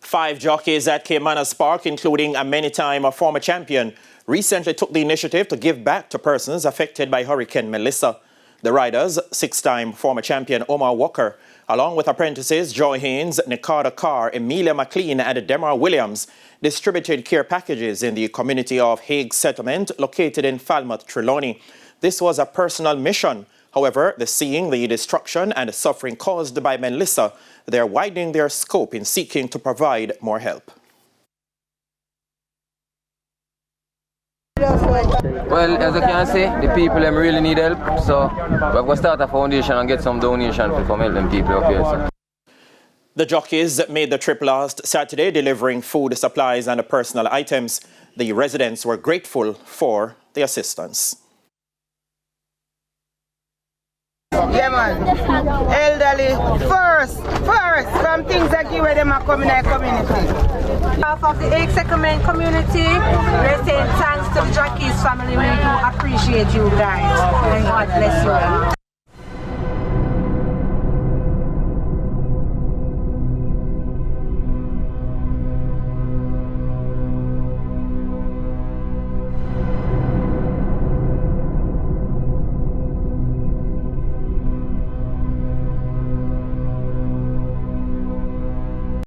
5 jockeys at Caymanas Park, including a many-time former champion, recently took the initiative to give back to persons affected by Hurricane Melissa. The riders, 6-time former champion Omar Walker, along with apprentices Joy Haynes, Nicardo Carr, Emilia McLean and Demar Williams, distributed care packages in the community of Hague Settlement located in Falmouth, Trelawney. This was a personal mission. However, seeing the destruction and suffering caused by Melissa, they are widening their scope in seeking to provide more help. Well, as you can see, the people really need help, so we're going to start a foundation and get some donation to help them people up here. So. The jockeys made the trip last Saturday, delivering food, supplies and personal items. The residents were grateful for the assistance. Yeah, man. Elderly first, from things that give them a coming in the community. On behalf of the Hague Settlement community, we're saying thanks to the Jockeys family. We do appreciate you guys, and God bless you.